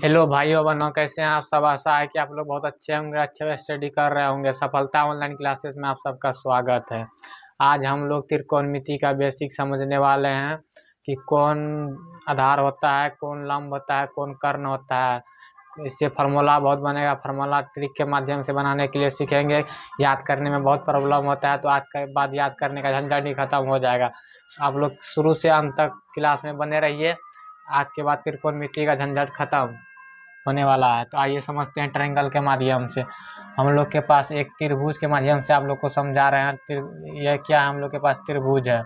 Hello भाइयों बहनों, कैसे हैं आप सब। आशा है कि आप लोग बहुत अच्छे होंगे, अच्छे से स्टडी कर रहे होंगे। सफलता ऑनलाइन क्लासेस में आप सबका स्वागत है। आज हम लोग त्रिकोणमिति का बेसिक समझने वाले हैं कि कौन आधार होता है, कौन लंब होता है, कौन कर्ण होता है। इससे फार्मूला बहुत बनेगा। फार्मूला ट्रिक के माध्यम से बनाने के लिए सीखेंगे। याद करने में बहुत प्रॉब्लम होता है, तो आज के बाद याद करने का झंझट ही खत्म हो जाएगा। आप लोग शुरू से अंत तक क्लास में बने रहिए। आज के बाद त्रिकोणमिति का झंझट खत्म होने वाला है। तो आइए समझते हैं ट्रायंगल के माध्यम से। हम लोग के पास एक त्रिभुज के माध्यम से आप लोग को समझा रहे हैं। यह क्या है, हम लोग के पास त्रिभुज है।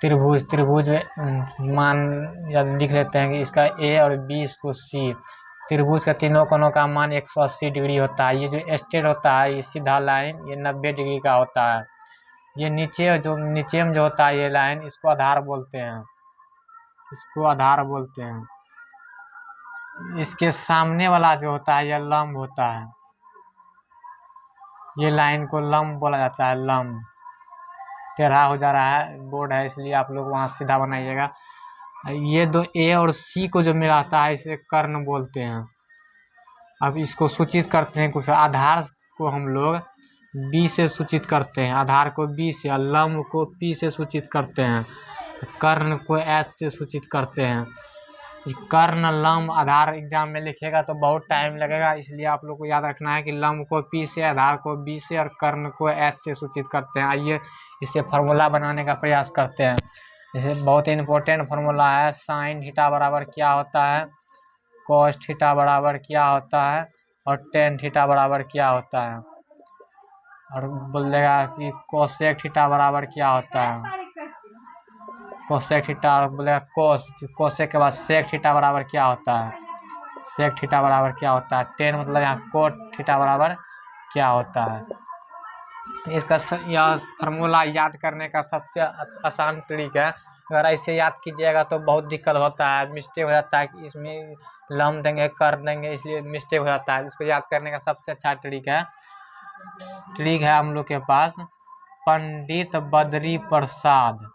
त्रिभुज त्रिभुज मान या लिख लेते हैं कि इसका ए और बी, इसको सी। त्रिभुज का तीनों कोनों का मान 180 डिग्री होता है। ये जो स्ट्रेट होता है, ये सीधा लाइन, ये 90 डिग्री का होता है। ये नीचे में जो होता है ये लाइन, इसको आधार बोलते हैं। इसको आधार बोलते हैं। इसके सामने वाला जो होता है यह लंब होता है। ये लाइन को लंब बोला जाता है। लंब टेढ़ा हो जा रहा है, बोर्ड है इसलिए आप लोग वहां सीधा बनाइएगा। ये दो ए और सी को जो मिलाता है इसे कर्ण बोलते हैं। अब इसको सूचित करते हैं कुछ। आधार को हम लोग बी से सूचित करते हैं। आधार को बी से, और लंब को पी से सूचित करते हैं। कर्ण को एच से सूचित करते हैं। कर्ण लंब आधार एग्जाम में लिखेगा तो बहुत टाइम लगेगा, इसलिए आप लोग को याद रखना है कि लंब को पी से, आधार को बी से और कर्ण को एच से सूचित करते हैं। आइए इससे फार्मूला बनाने का प्रयास करते हैं। जैसे बहुत इंपॉर्टेंट फार्मूला है। साइन थीटा बराबर क्या होता है, कॉस थीटा बराबर क्या होता है, और टेन थीटा बराबर क्या होता है। और बोलेगा कि कोसेक थीटा बराबर क्या होता है। कोसेक थीटा, और बोलेगा कोसेक के बाद सेक थीटा बराबर क्या होता है। सेक थीटा बराबर क्या होता है। टेन मतलब यहाँ कोट थीटा बराबर क्या होता है। यह फार्मूला याद करने का सबसे आसान तरीका है। अगर ऐसे याद कीजिएगा तो बहुत दिक्कत होता है, मिस्टेक हो जाता है कि इसमें लंब देंगे, कर देंगे, इसलिए मिस्टेक हो जाता है। इसको याद करने का सबसे अच्छा ट्रिक है हम लोग के पास पंडित बद्री प्रसाद।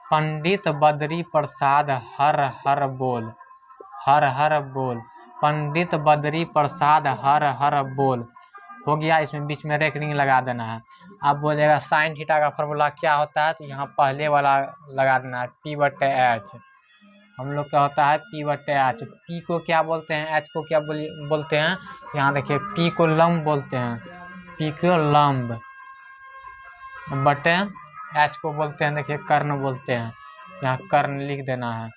पंडित बद्री प्रसाद हर हर बोल, हर हर बोल। पंडित बद्री प्रसाद हर हर बोल हो गया। इसमें बीच में रेखनी लगा देना है। आप बोलेगा साइन थीटा का फॉर्मूला क्या होता है, तो यहाँ पहले वाला लगा देना है, पी बटे एच। हम लोग क्या होता है, पी बटे एच। पी को क्या बोलते हैं, एच को क्या बोलते हैं। यहाँ देखिए, पी को लंब बोलते हैं, पी को लंब, बटे एच को बोलते हैं, देखिए कर्ण बोलते हैं। यहाँ कर्ण लिख देना है।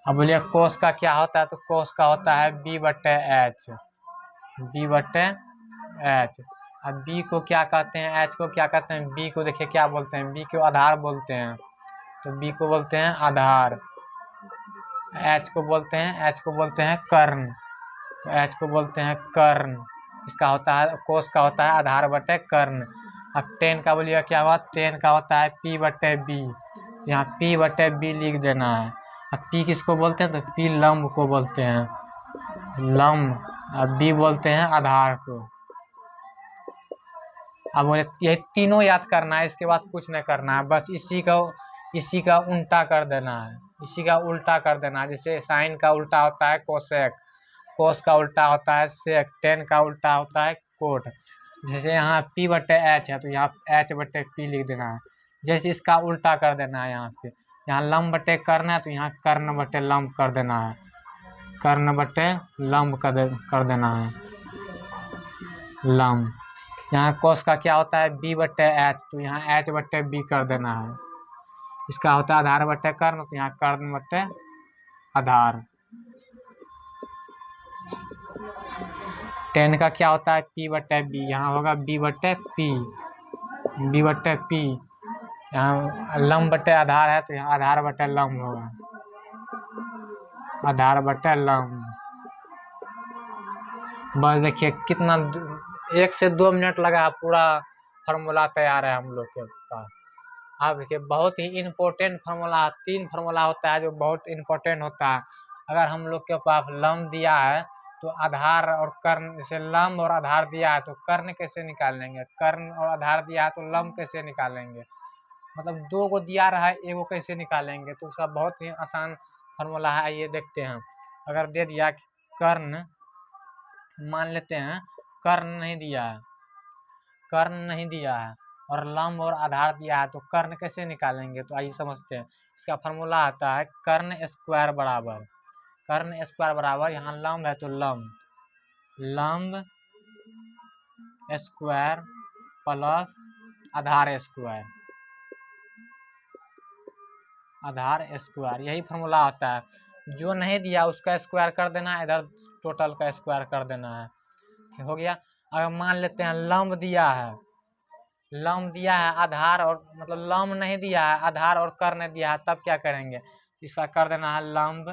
अब बोलिए कोस का क्या होता है, तो कोस का होता है बी बटे एच, बी बटे एच। अब बी को क्या कहते हैं, एच को क्या कहते हैं। बी को देखिए क्या बोलते हैं, बी को आधार बोलते हैं, तो बी को बोलते हैं आधार। एच को बोलते हैं कर्ण, तो एच को बोलते हैं कर्ण। इसका होता है, कोस का होता है आधार बटे कर्ण। अब टेन का बोलिएगा क्या हुआ, टेन का होता है पी बटे बी। यहाँ पी बटे बी लिख देना है। अब पी किसको बोलते हैं, तो पी लंब को बोलते हैं, लंब। अब बी बोलते हैं आधार को। अब मुझे ये तीनों याद करना है, इसके बाद कुछ नहीं करना है, बस इसी का उल्टा कर देना है, इसी का उल्टा कर देना है। जैसे साइन का उल्टा होता है कोसेक, कोस का उल्टा होता है सेक, टेन का उल्टा होता है कोट। जैसे यहाँ पी बटे एच है, तो यहाँ एच बटे पी लिख देना है। जैसे इसका उल्टा कर देना है, यहाँ पे यहाँ लंब बटे कर्ण है, तो यहाँ कर्ण बटे लंब कर देना है, कर्ण बटे लंब कर देना है, लंब। यहाँ कोस का क्या होता है, बी बटे एच, तो यहाँ एच बटे बी कर देना है। इसका होता है आधार बटे कर्ण, तो यहाँ कर्ण बटे आधार। टेन का क्या होता है, पी बटे बी, यहाँ होगा बी बटे पी, बी बटे पी। यहाँ लंब बटे आधार है, तो यहाँ आधार बटे लंब होगा, आधार बटे लंब। बस देखिए कितना 1 से 2 मिनट लगा, पूरा फार्मूला तैयार है हम लोग के पास। आप देखिए बहुत ही इम्पोर्टेंट फार्मूला, 3 फार्मूला होता है जो बहुत इम्पोर्टेंट होता है। अगर हम लोग के पास लंब दिया है तो आधार और कर्ण, जैसे लंब और आधार दिया है तो कर्ण कैसे निकालेंगे, कर्ण और आधार दिया है तो लंब कैसे निकालेंगे। मतलब 2 को दिया रहा है, 1 को कैसे निकालेंगे। तो उसका बहुत ही आसान फार्मूला है, आइए देखते हैं। अगर दे दिया कि कर्ण, मान लेते हैं कर्ण नहीं दिया है, कर्ण नहीं दिया है और लंब और आधार दिया है, तो कर्ण कैसे निकालेंगे? तो आइए समझते हैं। इसका फॉर्मूला आता है कर्ण स्क्वायर बराबर, कर्ण स्क्वायर बराबर, यहाँ लंब है तो लंब, लंब स्क्वायर प्लस आधार स्क्वायर, आधार स्क्वायर, यही फॉर्मूला होता है। जो नहीं दिया उसका स्क्वायर कर देना है, इधर टोटल का स्क्वायर कर देना है, ठीक हो गया। अगर मान लेते हैं लंब दिया है, लंब दिया है आधार और मतलब लंब नहीं दिया है, आधार और कर्ण दिया है, तब क्या करेंगे? इसका कर देना है लंब,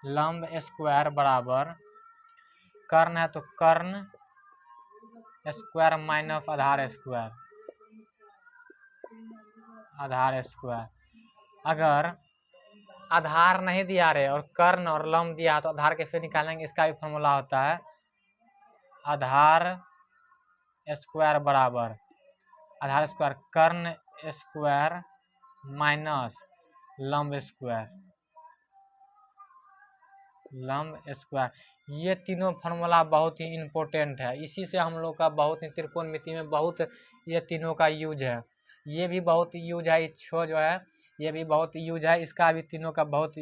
लंब स्क्वायर बराबर, कर्ण है तो कर्ण स्क्वायर माइनस आधार स्क्वायर, आधार स्क्वायर। अगर आधार नहीं दिया रे और कर्ण और लंब दिया तो आधार कैसे निकालेंगे? इसका भी फॉर्मूला होता है आधार स्क्वायर बराबर, आधार स्क्वायर कर्ण स्क्वायर माइनस लंब स्क्वायर, लंब स्क्वायर। ये तीनों फार्मूला बहुत ही इम्पोर्टेंट है, इसी से हम लोग का बहुत ही त्रिकोणमिति में बहुत ये तीनों का यूज है। ये भी बहुत यूज है, छो जो है ये भी बहुत यूज है, इसका भी तीनों का बहुत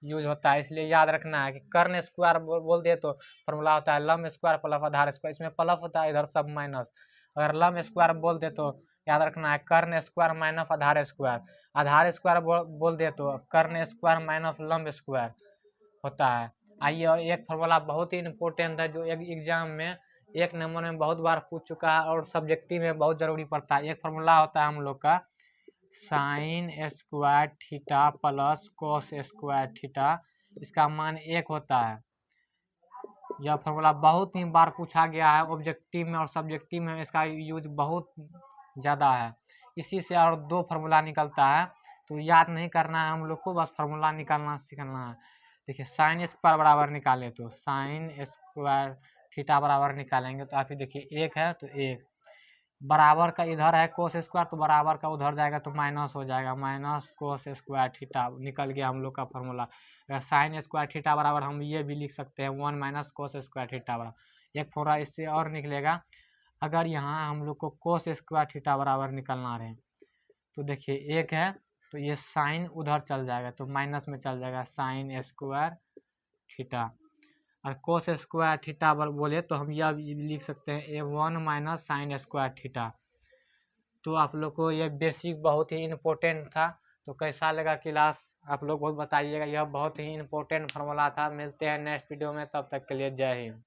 यूज होता है। इसलिए याद रखना है कि कर्ण स्क्वायर बोल दे तो फॉर्मूला होता है लंब स्क्वायर प्लस आधार स्क्वायर, इसमें प्लस होता है, इधर सब माइनस। अगर लंब स्क्वायर बोल दे तो याद रखना है कर्ण स्क्वायर माइनस आधार स्क्वायर, आधार स्क्वायर बोल दे तो कर्ण स्क्वायर माइनस लंब स्क्वायर होता है। आइए, और एक फॉर्मूला बहुत ही इम्पोर्टेंट है जो एग्जाम में 1 नंबर में बहुत बार पूछ चुका है और सब्जेक्टिव में बहुत जरूरी पड़ता है। एक फॉर्मूला होता है हम लोग का sine square theta plus cos square theta, इसका मान 1 होता है। यह फॉर्मूला बहुत ही बार पूछा गया है ऑब्जेक्टिव में और सब्जेक्टिव में, इसका यूज बहुत ज़्यादा है। इसी से और 2 फार्मूला निकलता है, तो याद नहीं करना है हम लोग को, बस फार्मूला निकालना सीखना है। देखिए साइन स्क्वायर बराबर निकाले तो साइन स्क्वायर थीटा बराबर निकालेंगे तो आप ही देखिए 1 है तो 1, बराबर का इधर है कोस स्क्वायर तो बराबर का उधर जाएगा तो माइनस हो जाएगा, माइनस कोस स्क्वायर थीटा निकल गया हम लोग का फॉर्मूला। अगर साइन स्क्वायर थीटा बराबर हम ये भी लिख सकते हैं 1 माइनस कोस स्क्वायर थीटा बराबर। एक फॉर्मूला इससे और निकलेगा, अगर यहाँ हम लोग को कोस स्क्वायर थीटा बराबर निकलना रहे तो देखिए 1 है तो ये साइन उधर चल जाएगा तो माइनस में चल जाएगा साइन स्क्वायर थीटा, और कोस स्क्वायर थीटा बोले तो हम यह लिख सकते हैं 1 माइनस साइन स्क्वायर थीटा। तो आप लोग को ये बेसिक बहुत ही इम्पोर्टेंट था, तो कैसा लगा क्लास आप लोग बहुत बताइएगा। यह बहुत ही इम्पोर्टेंट फार्मूला था। मिलते हैं नेक्स्ट वीडियो में, तब तक के लिए जय हिंद।